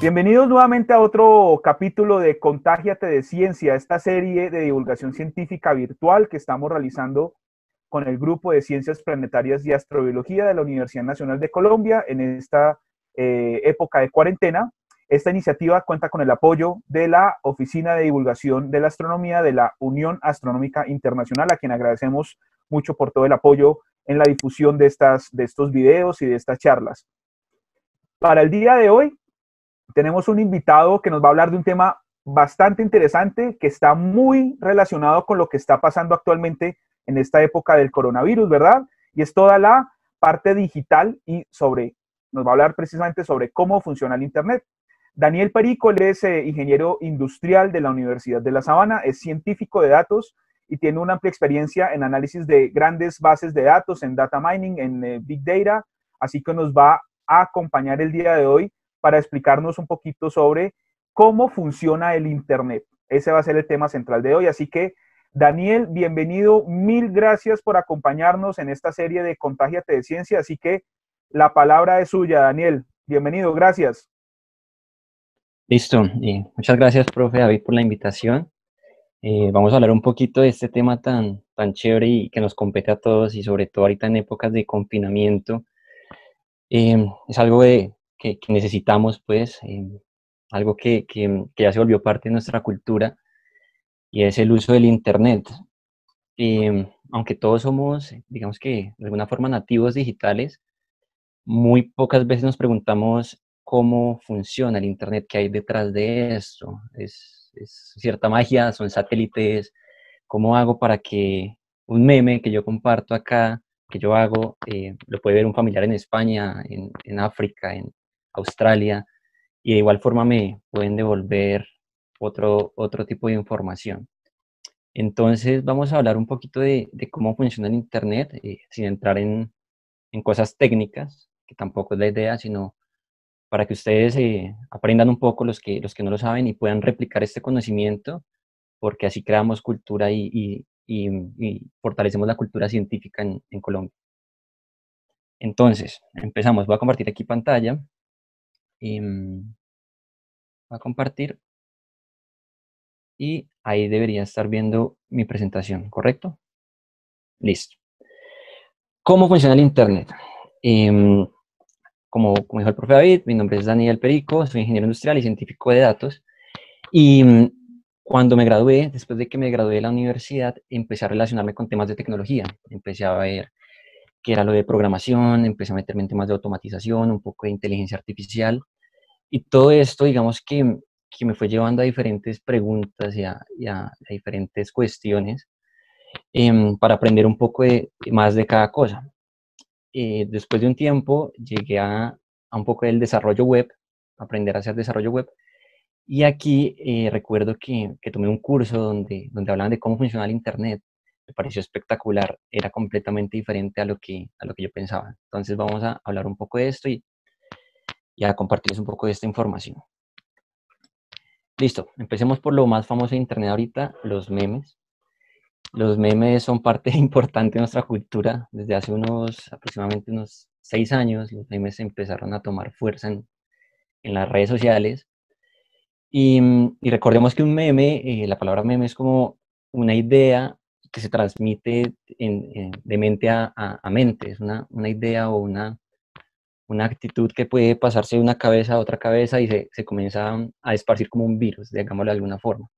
Bienvenidos nuevamente a otro capítulo de Contágiate de Ciencia, esta serie de divulgación científica virtual que estamos realizando con el Grupo de Ciencias Planetarias y Astrobiología de la Universidad Nacional de Colombia en esta época de cuarentena. Esta iniciativa cuenta con el apoyo de la Oficina de Divulgación de la Astronomía de la Unión Astronómica Internacional, a quien agradecemos mucho por todo el apoyo en la difusión de estos videos y de estas charlas. Para el día de hoy tenemos un invitado que nos va a hablar de un tema bastante interesante que está muy relacionado con lo que está pasando actualmente en esta época del coronavirus, ¿verdad? Y es toda la parte digital y nos va a hablar precisamente sobre cómo funciona el Internet. Daniel Perico, él es ingeniero industrial de la Universidad de La Sabana, es científico de datos y tiene una amplia experiencia en análisis de grandes bases de datos, en data mining, en big data, así que nos va a acompañar el día de hoy para explicarnos un poquito sobre cómo funciona el Internet. Ese va a ser el tema central de hoy, así que Daniel, bienvenido, mil gracias por acompañarnos en esta serie de Contágiate de Ciencia, así que la palabra es suya, Daniel. Bienvenido, gracias. Listo, muchas gracias, profe David, por la invitación. Vamos a hablar un poquito de este tema tan chévere y que nos compete a todos, y sobre todo ahorita en épocas de confinamiento. Es algo que necesitamos, pues, algo que ya se volvió parte de nuestra cultura, y es el uso del Internet. Aunque todos somos, digamos que de alguna forma, nativos digitales, muy pocas veces nos preguntamos cómo funciona el Internet, qué hay detrás de esto. Es cierta magia, son satélites. ¿Cómo hago para que un meme que yo comparto acá, que yo hago, lo puede ver un familiar en España, en África, en Australia, y de igual forma me pueden devolver otro tipo de información? Entonces vamos a hablar un poquito de cómo funciona el Internet, sin entrar en cosas técnicas, que tampoco es la idea, sino para que ustedes aprendan un poco, los que no lo saben, y puedan replicar este conocimiento, porque así creamos cultura y fortalecemos la cultura científica en Colombia. Entonces, empezamos. Voy a compartir aquí pantalla. Voy a compartir y ahí debería estar viendo mi presentación, ¿correcto? Listo. ¿Cómo funciona el Internet? Como dijo el profe David, mi nombre es Daniel Perico, soy ingeniero industrial y científico de datos. Y cuando me gradué, después de que me gradué de la universidad, empecé a relacionarme con temas de tecnología. Empecé a ver qué era lo de programación, empecé a meterme en temas de automatización, un poco de inteligencia artificial. Y todo esto, digamos que me fue llevando a diferentes preguntas y a diferentes cuestiones, para aprender un poco más de cada cosa. Después de un tiempo llegué a un poco del desarrollo web, aprender a hacer desarrollo web. Y aquí recuerdo que tomé un curso donde hablaban de cómo funciona el Internet. Me pareció espectacular, era completamente diferente a lo que yo pensaba. Entonces vamos a hablar un poco de esto y a compartirles un poco de esta información. Listo, empecemos por lo más famoso de Internet ahorita, los memes. Los memes son parte importante de nuestra cultura. Desde hace aproximadamente unos 6 años, los memes empezaron a tomar fuerza en las redes sociales. Y recordemos que un meme, la palabra meme es como una idea que se transmite de mente a mente. Es una idea o una actitud que puede pasarse de una cabeza a otra cabeza y se comienza a esparcir como un virus, digámoslo de alguna forma.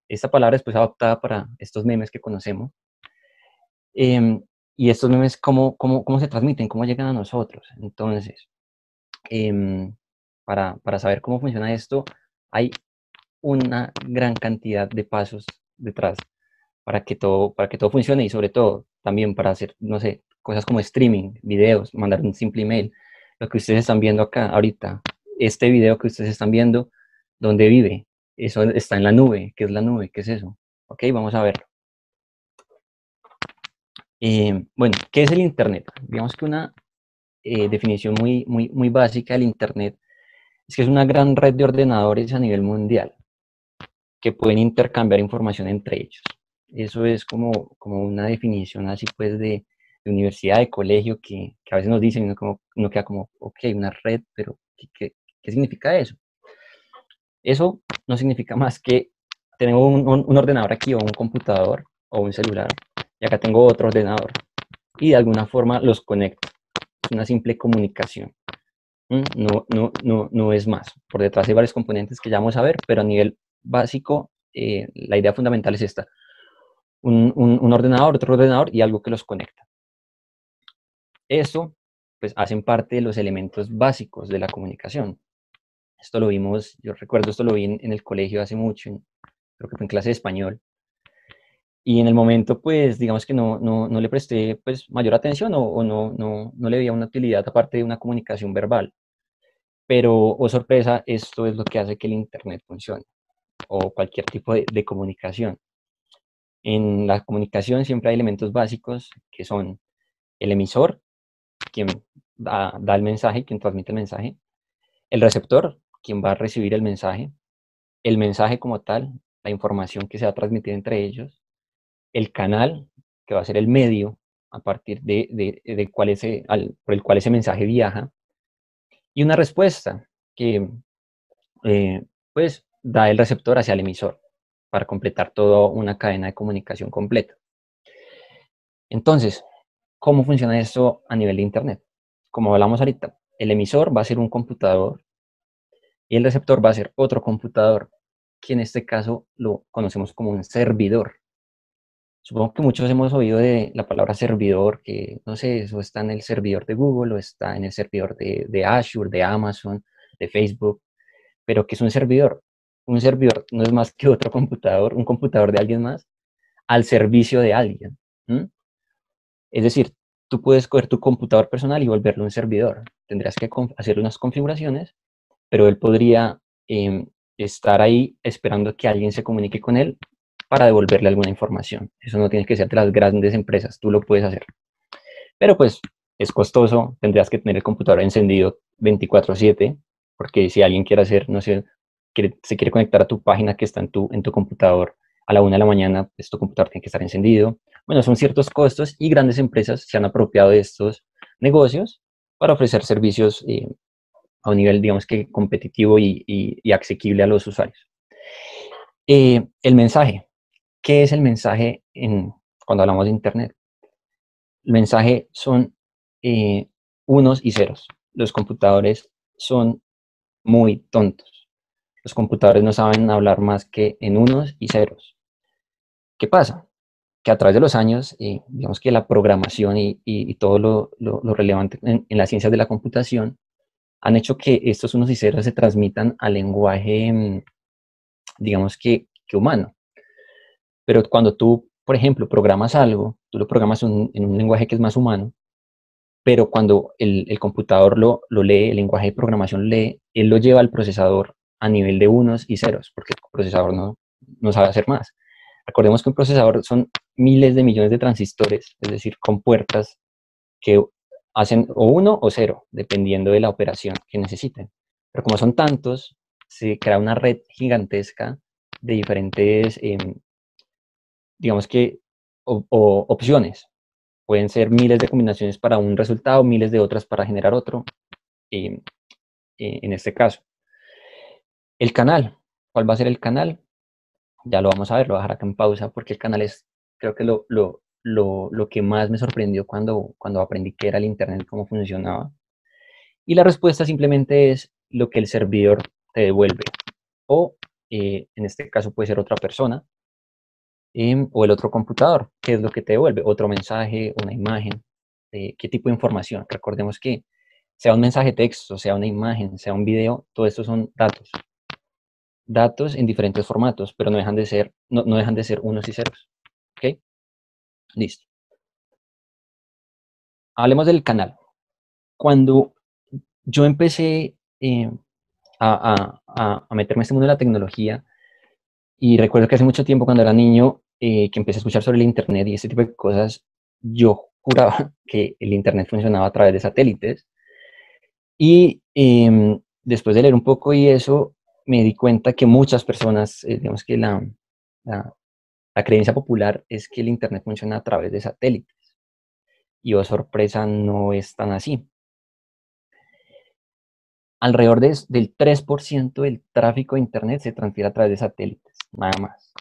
Esta palabra es pues adoptada para estos memes que conocemos. Y estos memes, ¿cómo se transmiten? ¿Cómo llegan a nosotros? Entonces, para saber cómo funciona esto, hay una gran cantidad de pasos detrás para que todo funcione, y sobre todo también para hacer, no sé, cosas como streaming, videos, mandar un simple email. Lo que ustedes están viendo acá ahorita, este video que ustedes están viendo, ¿dónde vive? Eso está en la nube. ¿Qué es la nube? ¿Qué es eso? Ok, vamos a verlo. Bueno, ¿qué es el Internet? Digamos que una definición muy básica del Internet es que es una gran red de ordenadores a nivel mundial que pueden intercambiar información entre ellos. Eso es como una definición así pues de universidad, de colegio, que a veces nos dicen, y uno queda como, ok, una red, pero ¿qué significa eso? Eso no significa más que tengo un ordenador aquí o un computador o un celular y acá tengo otro ordenador y de alguna forma los conecto. Es una simple comunicación. No es más. Por detrás hay varios componentes que ya vamos a ver, pero a nivel básico, la idea fundamental es esta. Un ordenador, otro ordenador y algo que los conecta. Eso, pues, hacen parte de los elementos básicos de la comunicación. Esto lo vimos, yo recuerdo, esto lo vi en el colegio hace mucho, creo que fue en clase de español. Y en el momento, pues, digamos que no le presté, pues, mayor atención o no le veía una utilidad aparte de una comunicación verbal. Pero, oh sorpresa, esto es lo que hace que el Internet funcione o cualquier tipo de comunicación. En la comunicación siempre hay elementos básicos que son el emisor, quien da el mensaje, quien transmite el mensaje, el receptor, quien va a recibir el mensaje como tal, la información que se va a transmitir entre ellos, el canal, que va a ser el medio a partir de por el cual ese mensaje viaja, y una respuesta que eh, pues da el receptor hacia el emisor para completar toda una cadena de comunicación completa. Entonces, ¿cómo funciona esto a nivel de Internet? Como hablamos ahorita, el emisor va a ser un computador y el receptor va a ser otro computador, que en este caso lo conocemos como un servidor. Supongo que muchos hemos oído de la palabra servidor, que no sé, eso está en el servidor de Google o está en el servidor de Azure, de Amazon, de Facebook, pero ¿qué es un servidor? Un servidor no es más que otro computador, un computador de alguien más, al servicio de alguien. ¿Mm? Es decir, tú puedes coger tu computador personal y volverlo un servidor. Tendrías que hacerle unas configuraciones, pero él podría estar ahí esperando que alguien se comunique con él para devolverle alguna información. Eso no tiene que ser de las grandes empresas, tú lo puedes hacer. Pero pues es costoso, tendrías que tener el computador encendido 24/7, porque si alguien quiere hacer, no sé, se quiere conectar a tu página que está en tu computador a la 1 de la mañana, pues tu computador tiene que estar encendido. Bueno, son ciertos costos y grandes empresas se han apropiado de estos negocios para ofrecer servicios a un nivel, digamos que competitivo y asequible a los usuarios. El mensaje. ¿Qué es el mensaje cuando hablamos de Internet? El mensaje son eh, unos y ceros. Los computadores son muy tontos. Los computadores no saben hablar más que en unos y ceros. ¿Qué pasa? Que a través de los años, digamos que la programación y todo lo relevante en las ciencias de la computación han hecho que estos unos y ceros se transmitan al lenguaje, digamos que humano. Pero cuando tú, por ejemplo, programas algo, tú lo programas en un lenguaje que es más humano, pero cuando el computador lo lee, el lenguaje de programación lo lee, él lo lleva al procesador a nivel de unos y ceros, porque el procesador no sabe hacer más. Recordemos que un procesador son miles de millones de transistores, es decir, con puertas que hacen o uno o cero, dependiendo de la operación que necesiten. Pero como son tantos, se crea una red gigantesca de diferentes, digamos que, opciones. Pueden ser miles de combinaciones para un resultado, miles de otras para generar otro, eh, en este caso. El canal. ¿Cuál va a ser el canal? Ya lo vamos a ver, lo voy a dejar acá en pausa porque el canal es, creo que lo que más me sorprendió cuando aprendí qué era el Internet, cómo funcionaba. Y la respuesta simplemente es lo que el servidor te devuelve. O en este caso puede ser otra persona o el otro computador, que es lo que te devuelve, otro mensaje, una imagen, qué tipo de información. Recordemos que sea un mensaje texto, sea una imagen, sea un video, todo esto son datos. Datos en diferentes formatos, pero no dejan de ser unos y ceros. ¿Ok? Listo. Hablemos del canal. Cuando yo empecé a meterme en este mundo de la tecnología, y recuerdo que hace mucho tiempo cuando era niño, que empecé a escuchar sobre el Internet y este tipo de cosas, yo juraba que el Internet funcionaba a través de satélites. Y después de leer un poco y eso, me di cuenta que muchas personas, digamos que la, la creencia popular es que el Internet funciona a través de satélites. Y oh sorpresa, no es tan así. alrededor del 3% del tráfico de Internet se transfiere a través de satélites, nada más.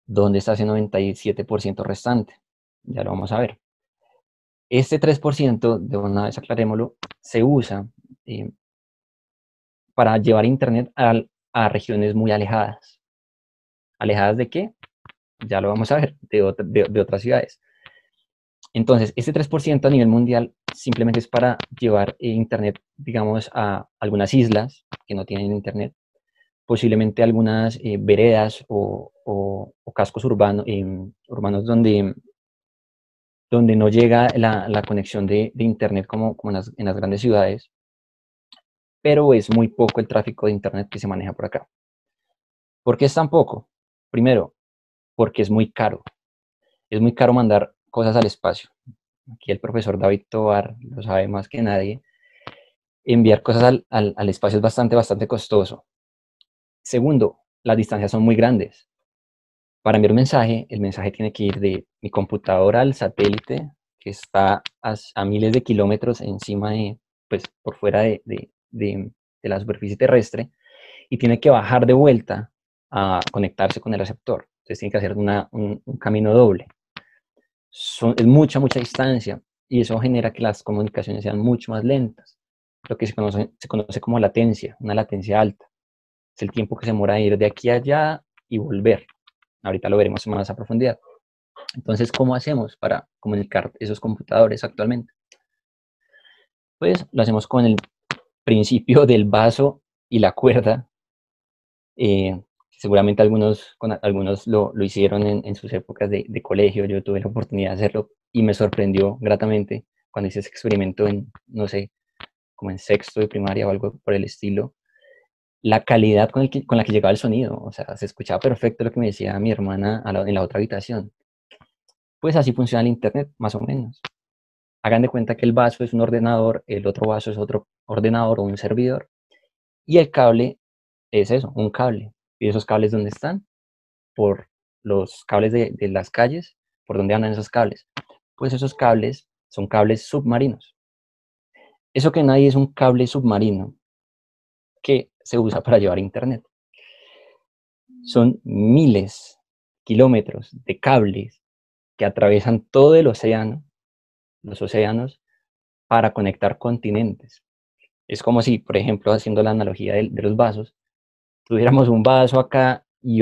¿Dónde está ese 97% restante? Ya lo vamos a ver. Este 3%, de una vez aclarémoslo, se usa para llevar Internet a regiones muy alejadas. ¿Alejadas de qué? Ya lo vamos a ver, de otras ciudades. Entonces, este 3% a nivel mundial simplemente es para llevar Internet, digamos, a algunas islas que no tienen Internet, posiblemente algunas veredas o cascos urbanos donde no llega la conexión de Internet como en las grandes ciudades, pero es muy poco el tráfico de Internet que se maneja por acá. ¿Por qué es tan poco? Primero, porque es muy caro. Es muy caro mandar cosas al espacio. Aquí el profesor David Tovar lo sabe más que nadie. Enviar cosas al espacio es bastante costoso. Segundo, las distancias son muy grandes. Para enviar un mensaje, el mensaje tiene que ir de mi computadora al satélite, que está a miles de kilómetros encima pues por fuera de la superficie terrestre, y tiene que bajar de vuelta a conectarse con el receptor. Entonces tiene que hacer un camino doble. Es mucha distancia, y eso genera que las comunicaciones sean mucho más lentas, lo que se conoce como latencia, una latencia alta. Es el tiempo que se demora ir de aquí a allá y volver. Ahorita lo veremos más a profundidad. Entonces, ¿cómo hacemos para comunicar esos computadores actualmente? Pues lo hacemos con el principio del vaso y la cuerda. Seguramente algunos lo hicieron en sus épocas de colegio. Yo tuve la oportunidad de hacerlo y me sorprendió gratamente cuando hice ese experimento no sé, como en sexto de primaria o algo por el estilo, la calidad con la que llegaba el sonido. O sea, se escuchaba perfecto lo que me decía mi hermana en la otra habitación. Pues así funciona el Internet, más o menos. Hagan de cuenta que el vaso es un ordenador, el otro vaso es otro ordenador o un servidor, y el cable es eso, un cable. ¿Y esos cables dónde están? Por los cables de las calles. ¿Por dónde andan esos cables? Pues esos cables son cables submarinos. Eso que nadie es un cable submarino que se usa para llevar Internet. Son miles de kilómetros de cables que atraviesan todo el océano, los océanos, para conectar continentes. Es como si, por ejemplo, haciendo la analogía de los vasos, tuviéramos un vaso acá y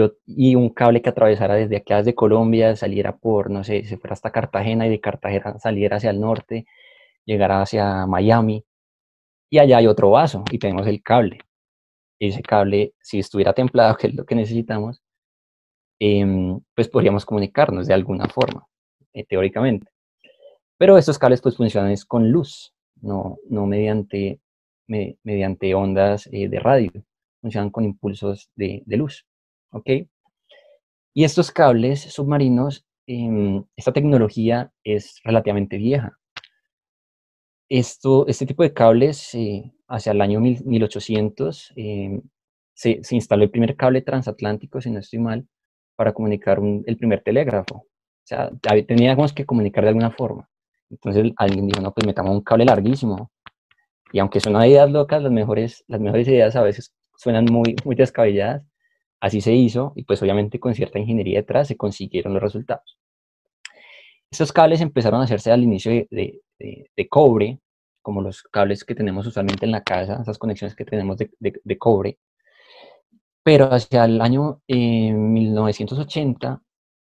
un cable que atravesara desde acá, desde Colombia, saliera por, no sé, se fuera hasta Cartagena, y de Cartagena saliera hacia el norte, llegara hacia Miami, y allá hay otro vaso y tenemos el cable. Ese cable, si estuviera templado, que es lo que necesitamos, pues podríamos comunicarnos de alguna forma, teóricamente. Pero estos cables pues funcionan es con luz, no mediante ondas de radio, funcionan con impulsos de luz, ¿ok? Y estos cables submarinos, esta tecnología es relativamente vieja. Este tipo de cables, hacia el año 1800, se instaló el primer cable transatlántico, si no estoy mal, para comunicar el primer telégrafo. O sea, teníamos que comunicar de alguna forma. Entonces alguien dijo, no, pues metamos un cable larguísimo. Y aunque son ideas locas, las mejores ideas a veces suenan muy descabelladas. Así se hizo, y pues obviamente con cierta ingeniería detrás se consiguieron los resultados. Estos cables empezaron a hacerse al inicio de cobre, como los cables que tenemos usualmente en la casa, esas conexiones que tenemos de cobre. Pero hacia el año 1980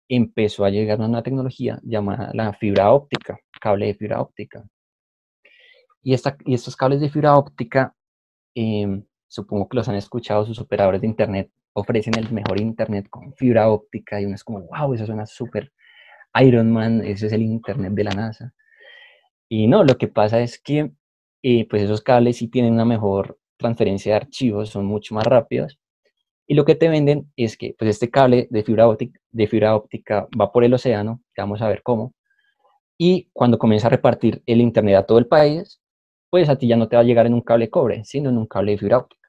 empezó a llegar una nueva tecnología llamada la fibra óptica, cable de fibra óptica. Y estos cables de fibra óptica, supongo que los han escuchado, sus operadores de Internet ofrecen el mejor Internet con fibra óptica, y uno es como, wow, eso suena súper Iron Man, ese es el Internet de la NASA. Y no, lo que pasa es que pues esos cables sí tienen una mejor transferencia de archivos, son mucho más rápidos, y lo que te venden es que pues este cable de fibra óptica va por el océano, ya vamos a ver cómo, y cuando comienza a repartir el Internet a todo el país, pues a ti ya no te va a llegar en un cable de cobre, sino en un cable de fibra óptica.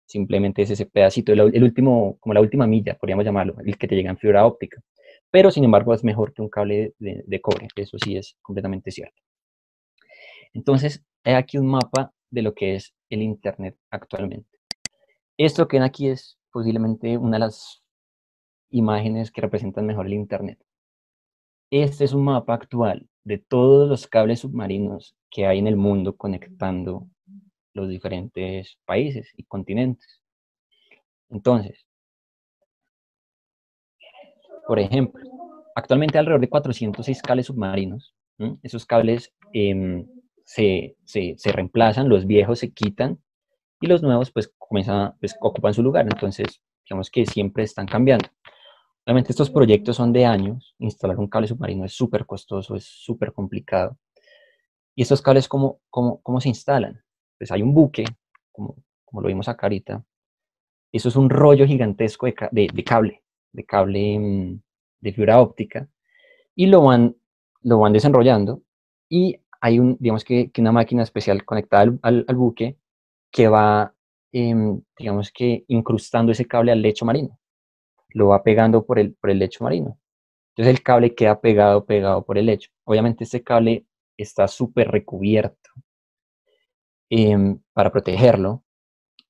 Simplemente es ese pedacito, el último, como la última milla, podríamos llamarlo, el que te llega en fibra óptica. Pero sin embargo es mejor que un cable de cobre, eso sí es completamente cierto. Entonces, hay aquí un mapa de lo que es el Internet actualmente. Esto que ven aquí es posiblemente una de las imágenes que representan mejor el Internet. Este es un mapa actual de todos los cables submarinos que hay en el mundo conectando los diferentes países y continentes. Entonces, por ejemplo, actualmente hay alrededor de 406 cables submarinos. Esos cables se reemplazan, los viejos se quitan y los nuevos pues ocupan su lugar. Entonces, digamos que siempre están cambiando. Obviamente estos proyectos son de años. Instalar un cable submarino es súper costoso, es súper complicado. ¿Y estos cables cómo se instalan? Pues hay un buque, como lo vimos acá ahorita. Eso es un rollo gigantesco de cable de fibra óptica, y lo van desenrollando, y hay digamos que una máquina especial conectada al buque que va, digamos que incrustando ese cable al lecho marino, lo va pegando por el lecho marino. Entonces el cable queda pegado por el lecho. Obviamente este cable está súper recubierto para protegerlo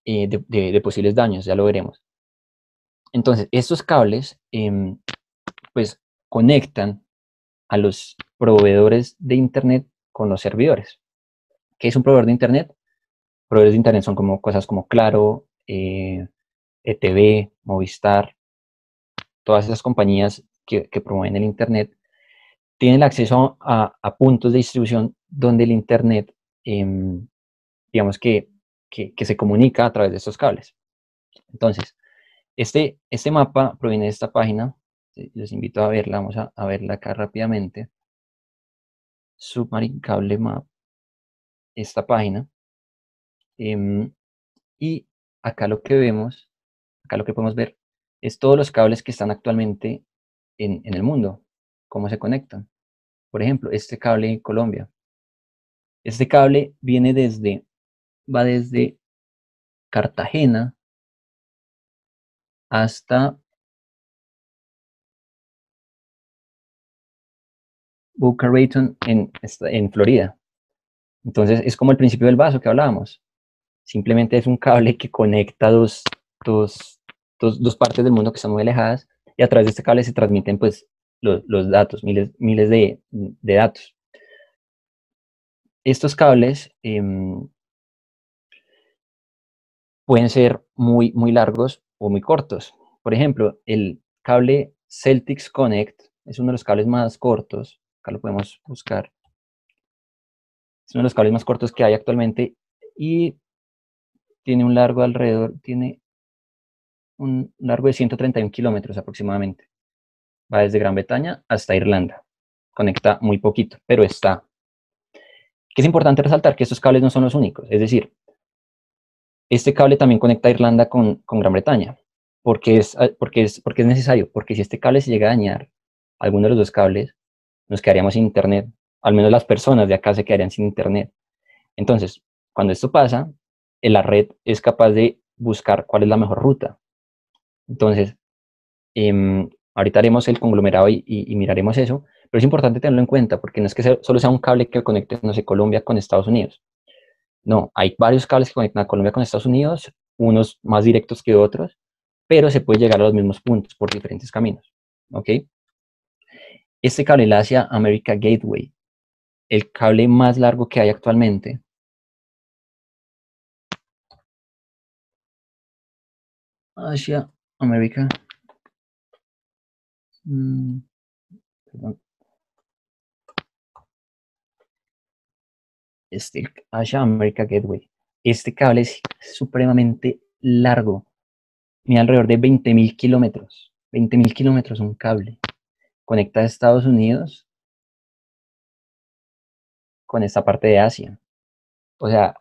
de posibles daños, ya lo veremos. Entonces, estos cables pues conectan a los proveedores de Internet con los servidores. ¿Qué es un proveedor de Internet? Proveedores de Internet son como cosas como Claro, ETV, Movistar, todas esas compañías que promueven el Internet, tienen acceso a puntos de distribución donde el Internet, digamos que se comunica a través de estos cables. Entonces, este mapa proviene de esta página. Les invito a verla, vamos a verla acá rápidamente. Submarine Cable Map, esta página. Y acá lo que vemos, acá lo que podemos ver es todos los cables que están actualmente en el mundo, cómo se conectan. Por ejemplo, este cable en Colombia. Este cable va desde Cartagena hasta Boca Raton en Florida. Entonces es como el principio del vaso que hablábamos. Simplemente es un cable que conecta dos partes del mundo que están muy alejadas, y a través de este cable se transmiten pues los datos, miles de datos. Estos cables pueden ser muy largos o muy cortos. Por ejemplo, el cable Celtics Connect es uno de los cables más cortos. Acá lo podemos buscar. Es uno de los cables más cortos que hay actualmente y tiene un largo tiene un largo de 131 kilómetros aproximadamente. Va desde Gran Bretaña hasta Irlanda. Conecta muy poquito, pero está. Que es importante resaltar que estos cables no son los únicos. Es decir, este cable también conecta a Irlanda con Gran Bretaña. Porque es necesario. Porque si este cable se llega a dañar, alguno de los dos cables, nos quedaríamos sin internet. Al menos las personas de acá se quedarían sin internet. Entonces, cuando esto pasa, la red es capaz de buscar cuál es la mejor ruta. Entonces, ahorita haremos el conglomerado y miraremos eso, pero es importante tenerlo en cuenta porque no es que solo sea un cable que conecte, no sé, Colombia con Estados Unidos. No, hay varios cables que conectan a Colombia con Estados Unidos, unos más directos que otros, pero se puede llegar a los mismos puntos por diferentes caminos. ¿Ok? Este cable es Asia America Gateway, el cable más largo que hay actualmente. Asia America. Perdón. Asia America Gateway. Este cable es supremamente largo. Mide alrededor de 20.000 kilómetros. 20.000 kilómetros un cable. Conecta a Estados Unidos con esta parte de Asia. O sea,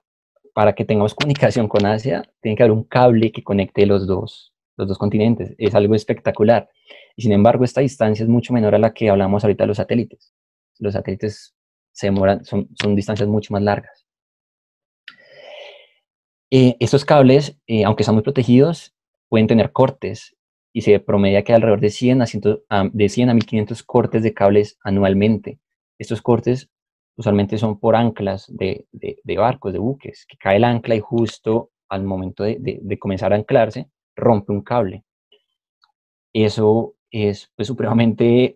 para que tengamos comunicación con Asia, tiene que haber un cable que conecte los dos continentes. Es algo espectacular. Y sin embargo, esta distancia es mucho menor a la que hablamos ahorita de los satélites. Los satélites se demoran, son distancias mucho más largas. Estos cables, aunque están muy protegidos, pueden tener cortes y se promedia que hay alrededor de 100 a 1.500 cortes de cables anualmente. Estos cortes usualmente son por anclas de barcos, de buques, que cae el ancla y justo al momento de comenzar a anclarse, rompe un cable. Eso es pues, supremamente,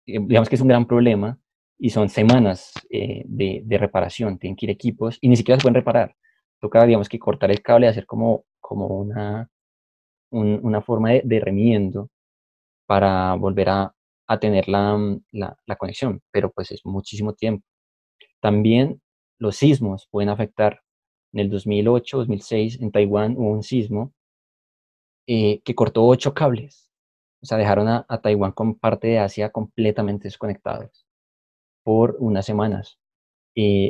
digamos que es un gran problema y son semanas de reparación. Tienen que ir equipos y ni siquiera se pueden reparar. Toca, digamos que cortar el cable y hacer como una forma de remiendo para volver a tener la conexión, pero pues es muchísimo tiempo. También los sismos pueden afectar. En el 2008, 2006, en Taiwán hubo un sismo que cortó 8 cables. O sea, dejaron a Taiwán con parte de Asia completamente desconectados por unas semanas.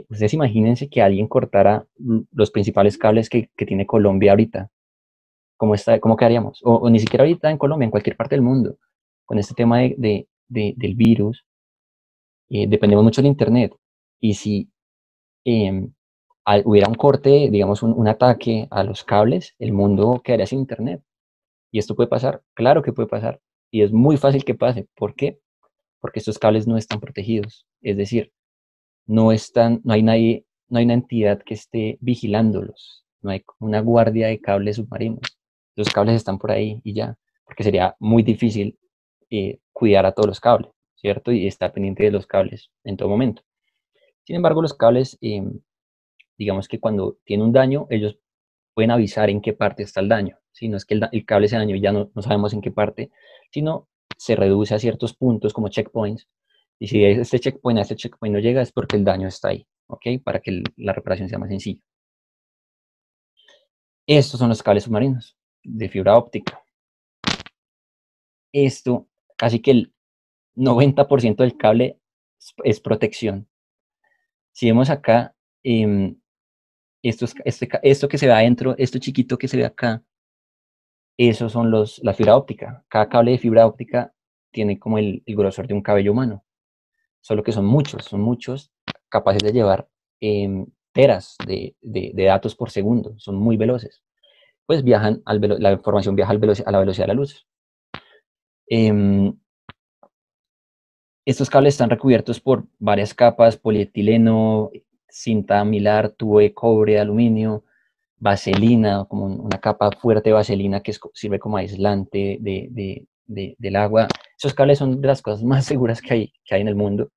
Ustedes imagínense que alguien cortara los principales cables que tiene Colombia ahorita. ¿Cómo quedaríamos? O ni siquiera ahorita en Colombia, en cualquier parte del mundo. Con este tema del virus, dependemos mucho del Internet. Y si hubiera un corte, digamos, un ataque a los cables, el mundo quedaría sin Internet. ¿Y esto puede pasar? Claro que puede pasar. Y es muy fácil que pase. ¿Por qué? Porque estos cables no están protegidos. Es decir, no hay nadie, no hay una entidad que esté vigilándolos. No hay una guardia de cables submarinos. Los cables están por ahí y ya. Porque sería muy difícil cuidar a todos los cables, ¿cierto? Y estar pendiente de los cables en todo momento. Sin embargo, los cables, digamos que cuando tiene un daño, ellos pueden avisar en qué parte está el daño. Si no es que el cable se dañó y ya no sabemos en qué parte, sino se reduce a ciertos puntos como checkpoints. Y si a este checkpoint no llega, es porque el daño está ahí, ¿ok? Para que la reparación sea más sencilla. Estos son los cables submarinos de fibra óptica. Esto, casi que el 90% del cable es protección. Si vemos acá, esto que se ve adentro, esto chiquito que se ve acá, esos son la fibra óptica. Cada cable de fibra óptica tiene como el grosor de un cabello humano. Solo que son muchos capaces de llevar teras de datos por segundo. Son muy veloces. Pues la información viaja a la velocidad de la luz. Estos cables están recubiertos por varias capas: polietileno, cinta amilar, tubo de cobre, aluminio, vaselina, como una capa fuerte de vaselina que sirve como aislante del agua. Esos cables son de las cosas más seguras que hay en el mundo,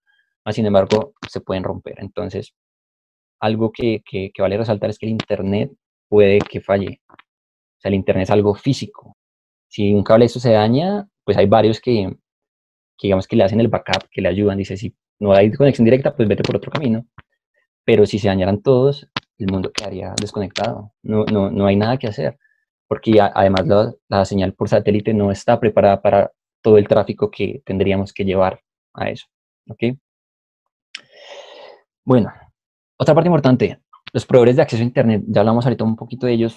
sin embargo se pueden romper. Entonces, algo que vale resaltar es que el Internet puede que falle. O sea, el Internet es algo físico. Si un cable de esto se daña, pues hay varios que digamos que le hacen el backup, que le ayudan. Dice, si no hay conexión directa, pues vete por otro camino. Pero si se dañaran todos, el mundo quedaría desconectado. No hay nada que hacer. Porque además la señal por satélite no está preparada para todo el tráfico que tendríamos que llevar a eso. ¿Ok? Bueno, otra parte importante, los proveedores de acceso a Internet, ya hablamos ahorita un poquito de ellos,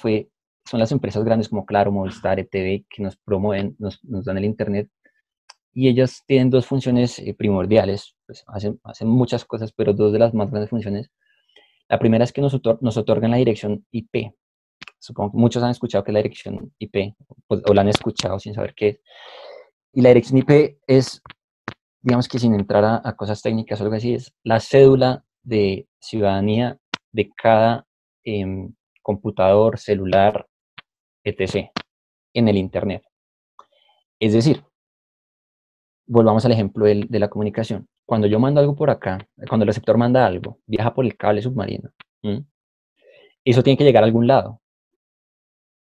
son las empresas grandes como Claro, Movistar, ETV, que nos promueven, nos dan el Internet. Y ellas tienen dos funciones primordiales, pues hacen muchas cosas, pero dos de las más grandes funciones. La primera es que nos otorgan la dirección IP. Supongo que muchos han escuchado que es la dirección IP, pues, o la han escuchado sin saber qué es. Y la dirección IP es, digamos que sin entrar a cosas técnicas o algo así, es la cédula de ciudadanía de cada computador, celular, etc. en el Internet. Es decir, volvamos al ejemplo de la comunicación. Cuando yo mando algo por acá, cuando el receptor manda algo, viaja por el cable submarino. Eso tiene que llegar a algún lado.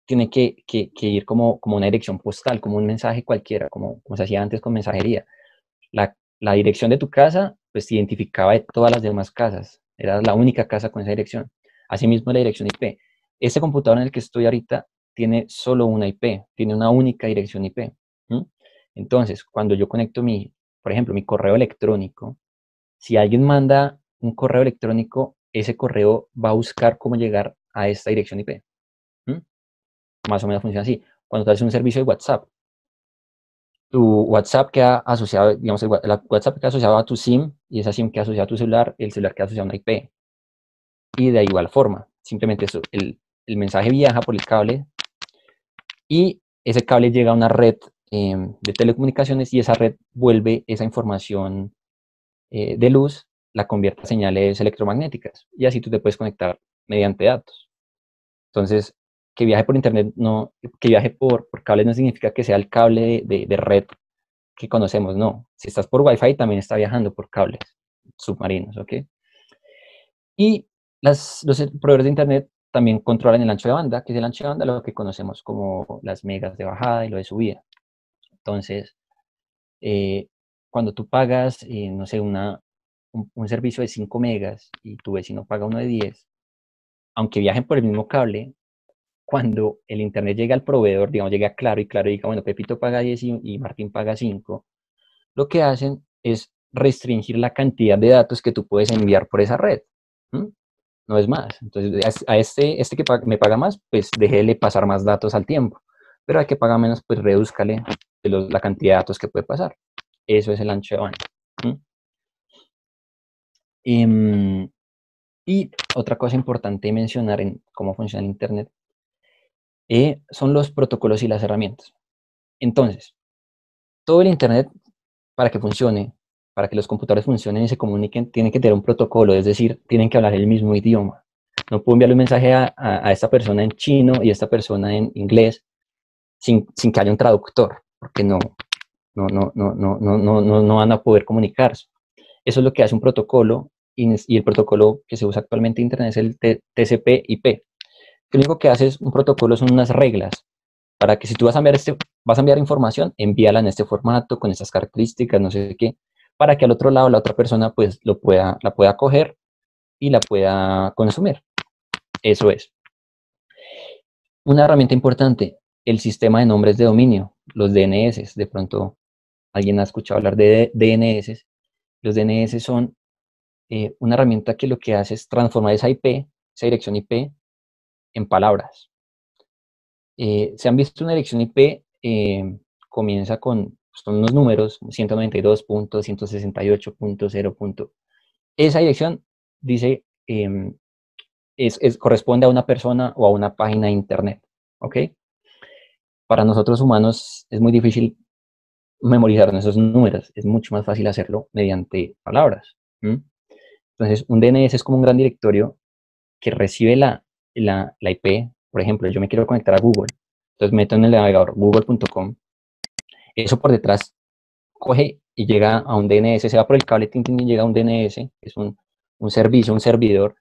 Tiene que ir como una dirección postal, como un mensaje cualquiera, como se hacía antes con mensajería. La dirección de tu casa, pues te identificaba de todas las demás casas. Era la única casa con esa dirección. Asimismo, la dirección IP. Este computador en el que estoy ahorita tiene solo una IP, tiene una única dirección IP. Entonces, cuando yo conecto por ejemplo, mi correo electrónico, si alguien manda un correo electrónico, ese correo va a buscar cómo llegar a esta dirección IP. Más o menos funciona así. Cuando tú haces un servicio de WhatsApp, tu WhatsApp queda asociado, digamos, el WhatsApp queda asociado a tu SIM y esa SIM queda asociada a tu celular, y el celular queda asociado a una IP. Y de igual forma, simplemente el mensaje viaja por el cable y ese cable llega a una red de telecomunicaciones y esa red vuelve esa información de luz la convierte a señales electromagnéticas y así tú te puedes conectar mediante datos. Entonces, que viaje por internet, no, que viaje por cables no significa que sea el cable de red que conocemos, no. Si estás por Wi-Fi, también está viajando por cables submarinos, ¿ok? Y los proveedores de internet también controlan el ancho de banda, que es el ancho de banda, lo que conocemos como las megas de bajada y lo de subida. Entonces, cuando tú pagas, no sé, un servicio de 5 megas y tu vecino paga uno de 10, aunque viajen por el mismo cable, cuando el internet llega al proveedor, digamos, llega a Claro y Claro diga, bueno, Pepito paga 10 y Martín paga 5, lo que hacen es restringir la cantidad de datos que tú puedes enviar por esa red. ¿Mm? No es más. Entonces, a este que me paga más, pues déjele pasar más datos al tiempo. Pero al que paga menos, pues redúzcale la cantidad de datos que puede pasar. Eso es el ancho de banda. ¿Mm? Y otra cosa importante mencionar en cómo funciona el Internet son los protocolos y las herramientas. Entonces, todo el Internet, para que funcione, para que los computadores funcionen y se comuniquen, tienen que tener un protocolo, es decir, tienen que hablar el mismo idioma. No puedo enviarle un mensaje a esta persona en chino y a esta persona en inglés sin que haya un traductor, porque no van a poder comunicarse. Eso es lo que hace un protocolo, y el protocolo que se usa actualmente en Internet es el TCP/IP. Lo único que hace es un protocolo, son unas reglas para que si tú vas a enviar información, envíala en este formato, con estas características, no sé qué, para que al otro lado la otra persona pues la pueda coger y la pueda consumir. Eso es. Una herramienta importante, el sistema de nombres de dominio, los DNS. De pronto alguien ha escuchado hablar de DNS. Los DNS son una herramienta que lo que hace es transformar esa IP, esa dirección IP, en palabras. Se han visto una dirección IP, comienza con son unos números, 192.168.0. Esa dirección dice, corresponde a una persona o a una página de internet, ¿ok? Para nosotros humanos es muy difícil memorizar esos números, es mucho más fácil hacerlo mediante palabras. Entonces, un DNS es como un gran directorio que recibe la IP. Por ejemplo, yo me quiero conectar a Google, entonces meto en el navegador google.com, eso por detrás coge y llega a un DNS, se va por el cable, y llega a un DNS, que es un servicio, un servidor,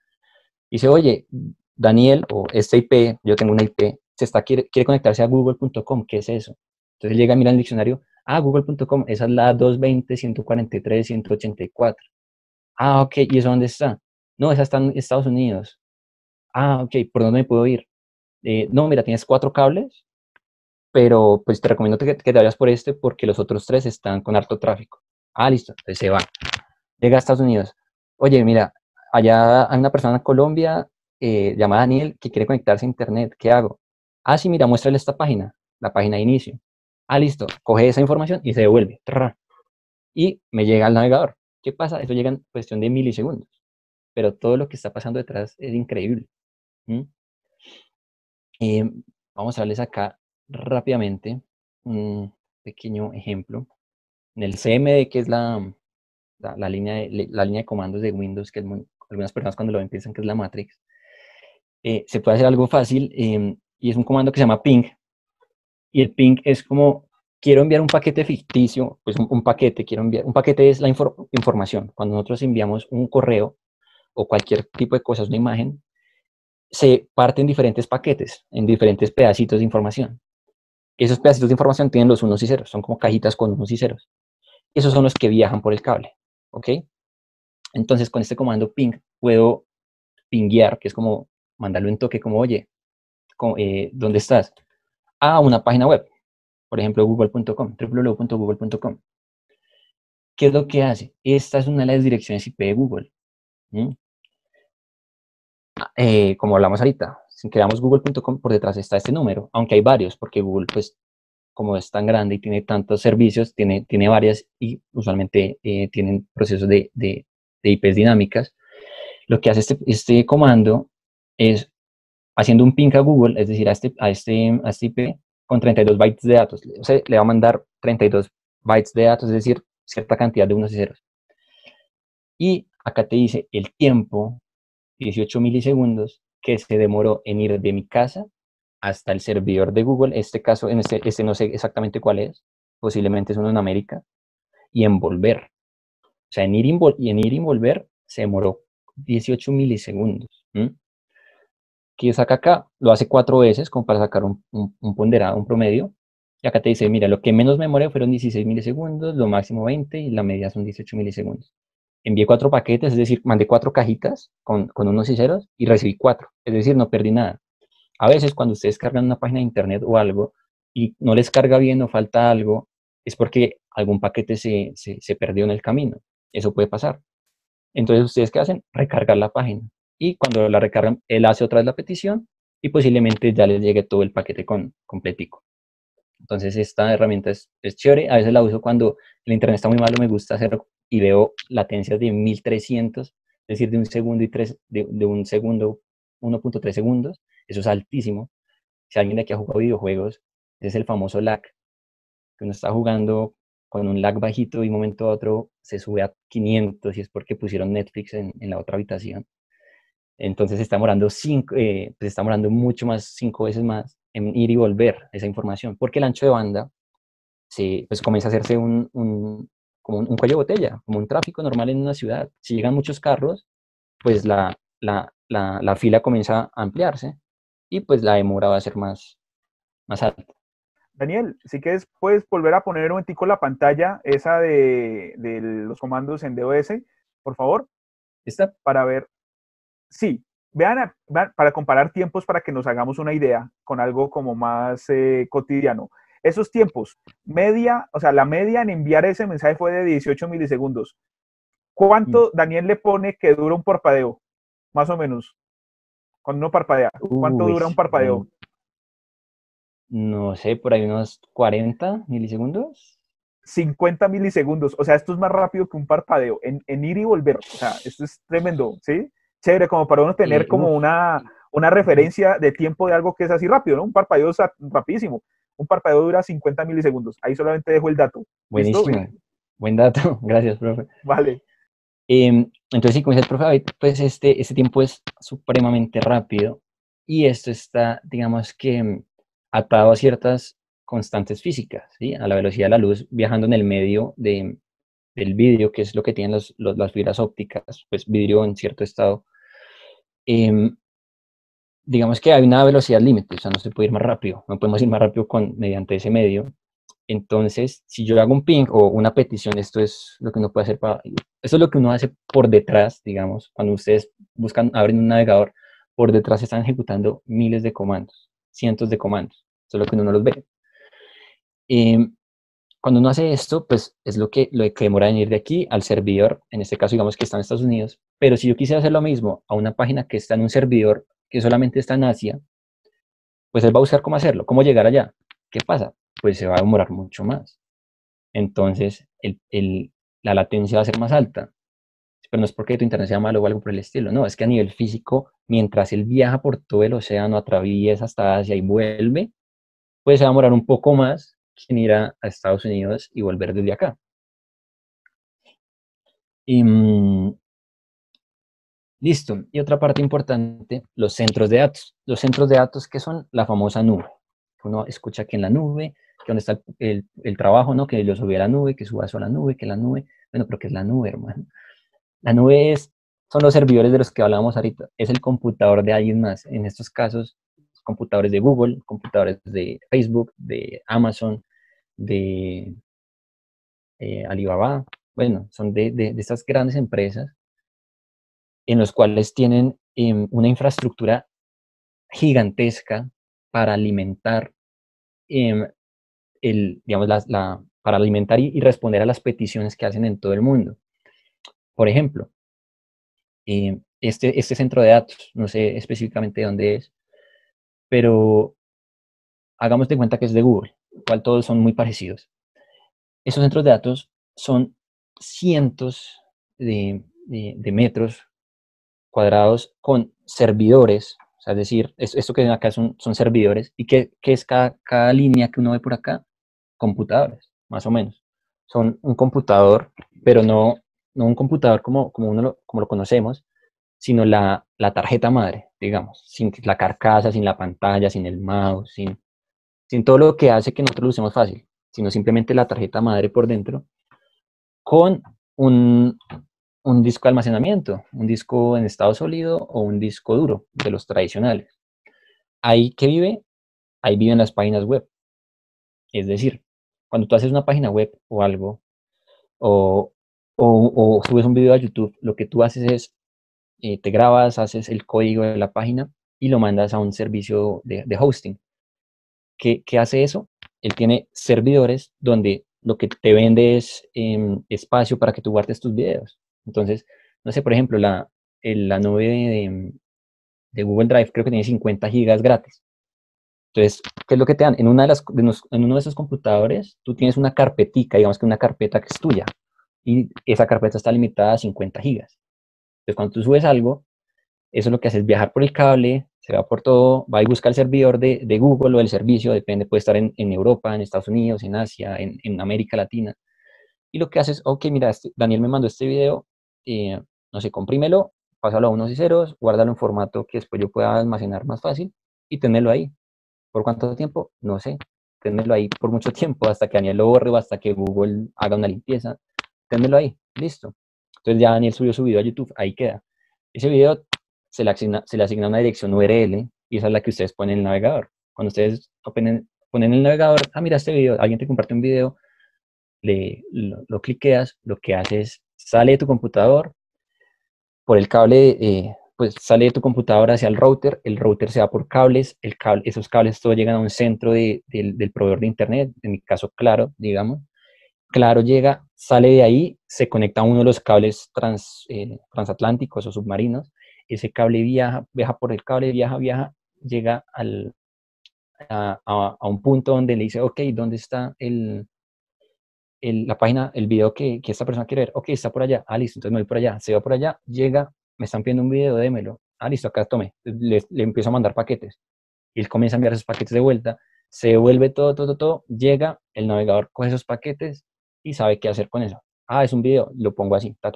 y dice, oye, Daniel, o esta IP, yo tengo una IP, quiere conectarse a google.com, ¿qué es eso? Entonces llega, mira el diccionario, google.com, esa es la 220.143.184. Ok, ¿y eso dónde está? No, esa está en Estados Unidos. Ok, ¿por dónde me puedo ir? No, mira, tienes 4 cables, pero pues te recomiendo que te vayas por este porque los otros 3 están con harto tráfico. Listo, entonces se va. Llega a Estados Unidos. Oye, mira, allá hay una persona en Colombia llamada Daniel que quiere conectarse a internet. ¿Qué hago? Sí, mira, muéstrale esta página, la página de inicio. Listo, coge esa información y se devuelve. Y me llega al navegador. ¿Qué pasa? Eso llega en cuestión de milisegundos. Pero todo lo que está pasando detrás es increíble. Vamos a darles acá rápidamente un pequeño ejemplo. En el CMD, que es la línea de comandos de Windows, que algunas personas cuando lo ven piensan que es la Matrix, se puede hacer algo fácil, y es un comando que se llama ping. Y el ping es como, quiero enviar un paquete ficticio, pues un paquete, quiero enviar, un paquete es la información. Cuando nosotros enviamos un correo o cualquier tipo de cosas, una imagen, se parte en diferentes paquetes, en diferentes pedacitos de información. Esos pedacitos de información tienen los unos y ceros, son como cajitas con unos y ceros. Esos son los que viajan por el cable, ¿ok? Entonces, con este comando ping, puedo pinguear, que es como mandarle un toque como, oye, ¿dónde estás? A una página web, por ejemplo, google.com, www.google.com. ¿Qué es lo que hace? Esta es una de las direcciones IP de Google. Como hablamos ahorita, si creamos google.com, por detrás está este número, aunque hay varios, porque Google, pues, como es tan grande y tiene tantos servicios, tiene varias y usualmente tienen procesos de IPs dinámicas. Lo que hace este comando es haciendo un ping a Google, es decir, a este IP con 32 bytes de datos. O sea, le va a mandar 32 bytes de datos, es decir, cierta cantidad de unos y ceros. Y Acá te dice el tiempo, 18 milisegundos, que se demoró en ir de mi casa hasta el servidor de Google, este caso, este no sé exactamente cuál es, posiblemente es uno en América, y en volver. O sea, en ir y volver se demoró 18 milisegundos. Que saca acá, lo hace 4 veces, como para sacar un ponderado, un promedio. Y acá te dice, mira, lo que menos me demoré fueron 16 milisegundos, lo máximo 20 y la media son 18 milisegundos. Envié 4 paquetes, es decir, mandé 4 cajitas con unos y ceros y recibí 4. Es decir, no perdí nada. A veces cuando ustedes cargan una página de internet o algo y no les carga bien o falta algo, es porque algún paquete se perdió en el camino. Eso puede pasar. Entonces, ¿ustedes qué hacen? Recargar la página. Y cuando la recargan, él hace otra vez la petición y posiblemente ya les llegue todo el paquete completico. Entonces, esta herramienta es chévere. A veces la uso cuando el internet está muy malo, me gusta hacerlo y veo latencias de 1300, es decir, de un segundo y de un segundo, 1.3 segundos. Eso es altísimo. Si alguien de aquí ha jugado videojuegos, ese es el famoso lag, que uno está jugando con un lag bajito y de un momento a otro se sube a 500 y es porque pusieron Netflix en la otra habitación. Entonces pues está demorando mucho más, 5 veces más en ir y volver esa información, porque el ancho de banda pues comienza a hacerse como un cuello de botella, como un tráfico normal en una ciudad. Si llegan muchos carros, pues la fila comienza a ampliarse y pues la demora va a ser más alta. Daniel, si quieres, puedes volver a poner un momentico la pantalla, esa de los comandos en DOS, por favor, ¿Está? para ver. Sí, vean, para comparar tiempos para que nos hagamos una idea con algo como más cotidiano. Esos tiempos, o sea, la media en enviar ese mensaje fue de 18 milisegundos. ¿Cuánto Daniel le pone que dura un parpadeo? Más o menos, cuando uno parpadea. ¿Cuánto Uy, dura un parpadeo? no sé, por ahí unos 40 milisegundos. 50 milisegundos. O sea, esto es más rápido que un parpadeo en ir y volver. O sea, esto es tremendo, ¿sí? Chévere, como para uno tener como Uf, una referencia de tiempo de algo que es así rápido, ¿no? Un parpadeo es rapidísimo. Un parpadeo dura 50 milisegundos. Ahí solamente dejo el dato. ¿Listo? buenísimo. Buen dato, gracias, profe. Vale. Entonces, sí, como dice el profe David, pues este tiempo es supremamente rápido y esto está, digamos que, atado a ciertas constantes físicas, ¿sí? A la velocidad de la luz viajando en el medio del vidrio, que es lo que tienen las fibras ópticas, pues vidrio en cierto estado. Em, digamos que hay una velocidad límite, o sea, no se puede ir más rápido, no podemos ir más rápido mediante ese medio. Entonces, si yo hago un ping o una petición, esto es lo que uno puede hacer esto es lo que uno hace por detrás, digamos, cuando ustedes abren un navegador, por detrás están ejecutando miles de comandos, cientos de comandos, eso es lo que uno no los ve. Cuando uno hace esto, pues es lo que demora en ir de aquí al servidor, en este caso digamos que está en Estados Unidos, pero si yo quisiera hacer lo mismo a una página que está en un servidor que solamente está en Asia, pues él va a buscar cómo hacerlo, cómo llegar allá. ¿Qué pasa? Pues se va a demorar mucho más. Entonces, la latencia va a ser más alta. Pero no es porque tu internet sea malo o algo por el estilo, no, es que a nivel físico, mientras él viaja por todo el océano, atraviesa hasta Asia y vuelve, pues se va a demorar un poco más que en ir a Estados Unidos y volver desde acá. Y, listo. Y otra parte importante, los centros de datos. Los centros de datos que son la famosa nube. Uno escucha que en la nube, que donde está el trabajo, ¿no? Que yo subí a la nube, que suba eso a la nube, que la nube. Bueno, pero ¿qué es la nube, hermano? La nube son los servidores de los que hablábamos ahorita. Es el computador de alguien más. En estos casos, computadores de Google, computadores de Facebook, de Amazon, de Alibaba. Bueno, son de estas grandes empresas en los cuales tienen una infraestructura gigantesca para alimentar, em, digamos, para alimentar y responder a las peticiones que hacen en todo el mundo. Por ejemplo, este centro de datos, no sé específicamente dónde es, pero hagamos de cuenta que es de Google, cual todos son muy parecidos. Esos centros de datos son cientos de metros cuadrados con servidores, o sea, es decir, esto que ven acá son servidores, y ¿qué es cada línea que uno ve por acá? Computadores, más o menos. Son un computador, pero no, no un computador como lo conocemos, sino la tarjeta madre, digamos, sin la carcasa, sin la pantalla, sin el mouse, sin todo lo que hace que nosotros lo usemos fácil, sino simplemente la tarjeta madre por dentro, con un, un disco de almacenamiento, un disco en estado sólido o un disco duro, de los tradicionales. Ahí que vive, ahí viven las páginas web. Es decir, cuando tú haces una página web o algo, o, o subes un video a YouTube, lo que tú haces es, te grabas, haces el código de la página y lo mandas a un servicio de hosting. ¿Qué hace eso? Él tiene servidores donde lo que te vende es espacio para que tú guardes tus videos. Entonces, no sé, por ejemplo, la nube de Google Drive creo que tiene 50 gigas gratis. Entonces, ¿qué es lo que te dan? En uno de esos computadores, tú tienes una carpetica, digamos que una carpeta que es tuya, y esa carpeta está limitada a 50 gigas. Entonces, cuando tú subes algo, eso lo que hace es viajar por el cable, se va por todo, va y busca el servidor de Google o el servicio, depende, puede estar en Europa, en Estados Unidos, en Asia, en América Latina. Y lo que hace es, ok, mira, Daniel me mandó este video, no sé, comprímelo, pásalo a unos y ceros, guárdalo en formato que después yo pueda almacenar más fácil y tenerlo ahí. ¿Por cuánto tiempo? No sé. Ténmelo ahí por mucho tiempo, hasta que Daniel lo borre o hasta que Google haga una limpieza. Ténmelo ahí, listo. Entonces ya Daniel subió su video a YouTube, ahí queda. Ese video se le asigna una dirección URL y esa es la que ustedes ponen en el navegador. Cuando ustedes ponen en el navegador, ah, mira este video, alguien te comparte un video, lo cliqueas, lo que haces, sale de tu computador, por el cable, pues sale de tu computadora hacia el router se va por cables, esos cables todos llegan a un centro del proveedor de internet, en mi caso Claro, digamos. Claro llega, sale de ahí, se conecta a uno de los cables transatlánticos o submarinos, ese cable viaja por el cable, viaja, llega a un punto donde le dice, ok, ¿dónde está la página, el video que esta persona quiere ver? Ok, está por allá. Ah, listo, entonces me voy por allá. Se va por allá, llega, me están pidiendo un video, démelo. Ah, listo, acá tome. Le empiezo a mandar paquetes. Y él comienza a enviar esos paquetes de vuelta. Se devuelve todo. Llega, el navegador coge esos paquetes y sabe qué hacer con eso. Ah, es un video, lo pongo así, ta.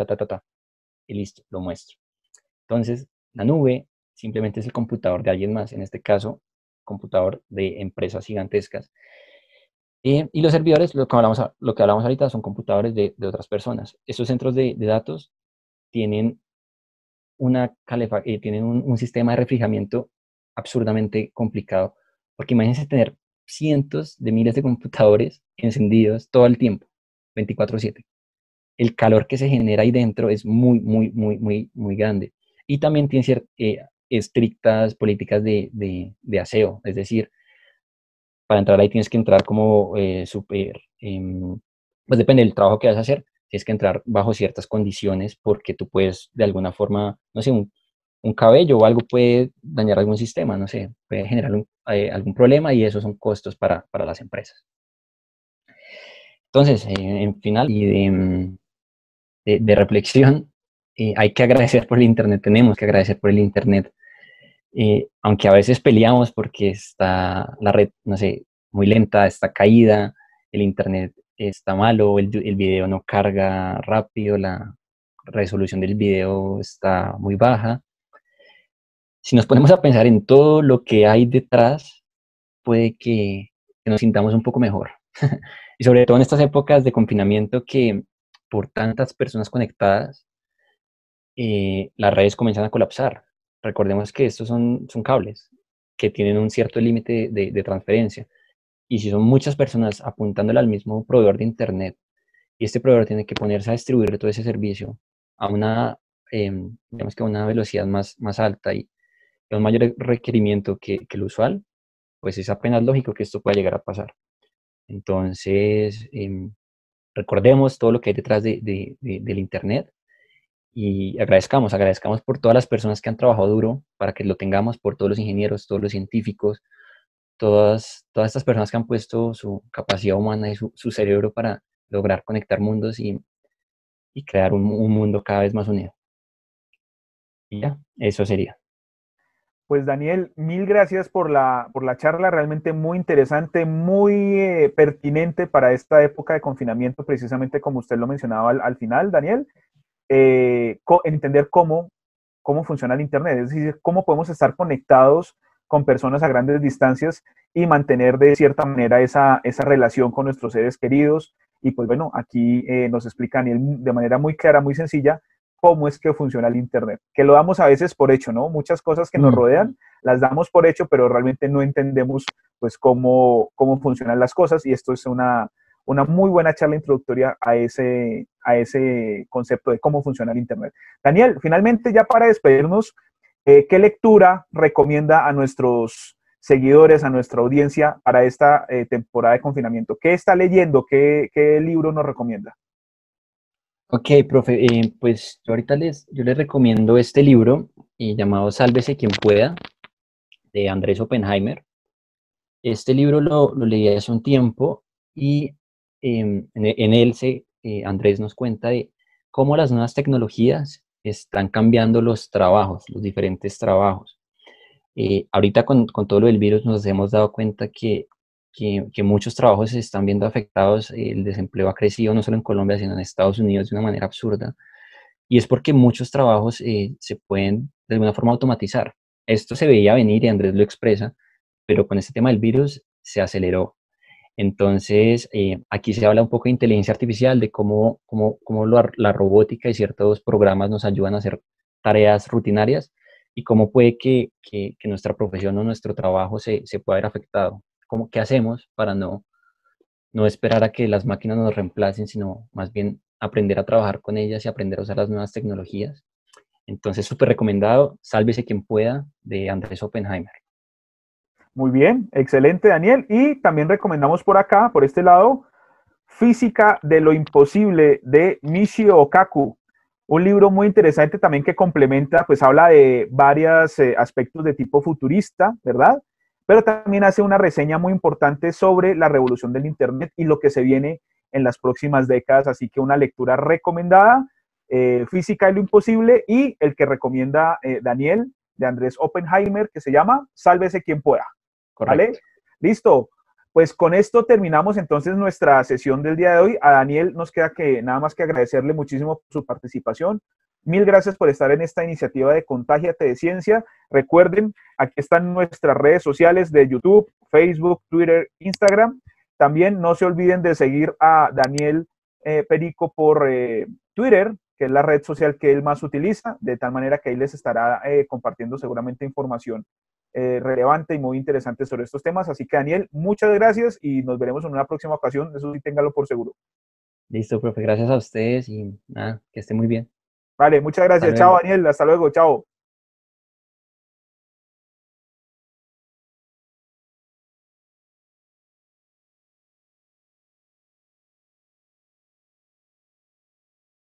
Y listo, lo muestro. Entonces, la nube simplemente es el computador de alguien más. En este caso, computador de empresas gigantescas y los servidores, lo que hablamos ahorita, son computadores de otras personas. Estos centros de datos tienen, tienen un sistema de refrigeramiento absurdamente complicado, porque imagínense tener cientos de miles de computadores encendidos todo el tiempo, 24/7. El calor que se genera ahí dentro es muy grande. Y también tiene estrictas políticas de aseo, es decir, para entrar ahí tienes que entrar como súper, pues depende del trabajo que vas a hacer, tienes que entrar bajo ciertas condiciones porque tú puedes de alguna forma, no sé, un cabello o algo puede dañar algún sistema, no sé, puede generar algún problema y esos son costos para las empresas. Entonces, en final y de reflexión, hay que agradecer por el Internet, tenemos que agradecer por el Internet, aunque a veces peleamos porque está la red, no sé, muy lenta, está caída, el internet está malo, el video no carga rápido, la resolución del video está muy baja. Si nos ponemos a pensar en todo lo que hay detrás, puede que nos sintamos un poco mejor. Y sobre todo en estas épocas de confinamiento que por tantas personas conectadas, las redes comienzan a colapsar. Recordemos que estos son cables que tienen un cierto límite de transferencia. Y si son muchas personas apuntándole al mismo proveedor de Internet y este proveedor tiene que ponerse a distribuir todo ese servicio a digamos que a una velocidad más alta y a un mayor requerimiento que el usual, pues es apenas lógico que esto pueda llegar a pasar. Entonces, recordemos todo lo que hay detrás del Internet y agradezcamos por todas las personas que han trabajado duro para que lo tengamos, por todos los ingenieros, todos los científicos, todas estas personas que han puesto su capacidad humana y su cerebro para lograr conectar mundos y crear un mundo cada vez más unido. Y ya, eso sería. Pues Daniel, mil gracias por la charla, realmente muy interesante, muy pertinente para esta época de confinamiento, precisamente como usted lo mencionaba al final, Daniel. entender cómo funciona el Internet, es decir, cómo podemos estar conectados con personas a grandes distancias y mantener de cierta manera esa relación con nuestros seres queridos. Y pues bueno, aquí nos explica Daniel de manera muy clara, muy sencilla, cómo es que funciona el Internet, que lo damos a veces por hecho, ¿no? Muchas cosas que nos rodean las damos por hecho, pero realmente no entendemos pues cómo funcionan las cosas, y esto es una muy buena charla introductoria a ese concepto de cómo funciona el Internet. Daniel, finalmente ya para despedirnos, ¿qué lectura recomienda a nuestros seguidores, a nuestra audiencia para esta temporada de confinamiento? ¿Qué está leyendo? ¿Qué libro nos recomienda? Ok, profe, pues yo les recomiendo este libro llamado Sálvese quien pueda, de Andrés Oppenheimer. Este libro lo leí hace un tiempo y en él Andrés nos cuenta de cómo las nuevas tecnologías están cambiando los trabajos, los diferentes trabajos. Ahorita con todo lo del virus nos hemos dado cuenta que muchos trabajos se están viendo afectados, el desempleo ha crecido no solo en Colombia, sino en Estados Unidos de una manera absurda, y es porque muchos trabajos se pueden de alguna forma automatizar. Esto se veía venir y Andrés lo expresa, pero con este tema del virus se aceleró. Entonces, aquí se habla un poco de inteligencia artificial, de cómo la robótica y ciertos programas nos ayudan a hacer tareas rutinarias y cómo puede que nuestra profesión o nuestro trabajo se pueda ver afectado. ¿Qué hacemos para no esperar a que las máquinas nos reemplacen, sino más bien aprender a trabajar con ellas y aprender a usar las nuevas tecnologías? Entonces, súper recomendado, Sálvese quien pueda, de Andrés Oppenheimer. Muy bien, excelente, Daniel. Y también recomendamos por acá, por este lado, Física de lo Imposible, de Michio Kaku. Un libro muy interesante también que complementa, pues habla de varios aspectos de tipo futurista, ¿verdad? Pero también hace una reseña muy importante sobre la revolución del Internet y lo que se viene en las próximas décadas. Así que una lectura recomendada, Física de lo Imposible, y el que recomienda Daniel, de Andrés Oppenheimer, que se llama Sálvese quien pueda. Correcto. ¿Vale? Listo. Pues con esto terminamos entonces nuestra sesión del día de hoy. A Daniel nos queda que nada más que agradecerle muchísimo su participación. Mil gracias por estar en esta iniciativa de Contágiate de Ciencia. Recuerden, aquí están nuestras redes sociales de YouTube, Facebook, Twitter, Instagram. También no se olviden de seguir a Daniel Perico por Twitter, que es la red social que él más utiliza, de tal manera que ahí les estará compartiendo seguramente información relevante y muy interesante sobre estos temas. Así que Daniel, muchas gracias y nos veremos en una próxima ocasión. Eso sí, téngalo por seguro. Listo, profe, gracias a ustedes y nada, que esté muy bien. Vale, muchas Hasta gracias. Chao, luego. Daniel. Hasta luego. Chao.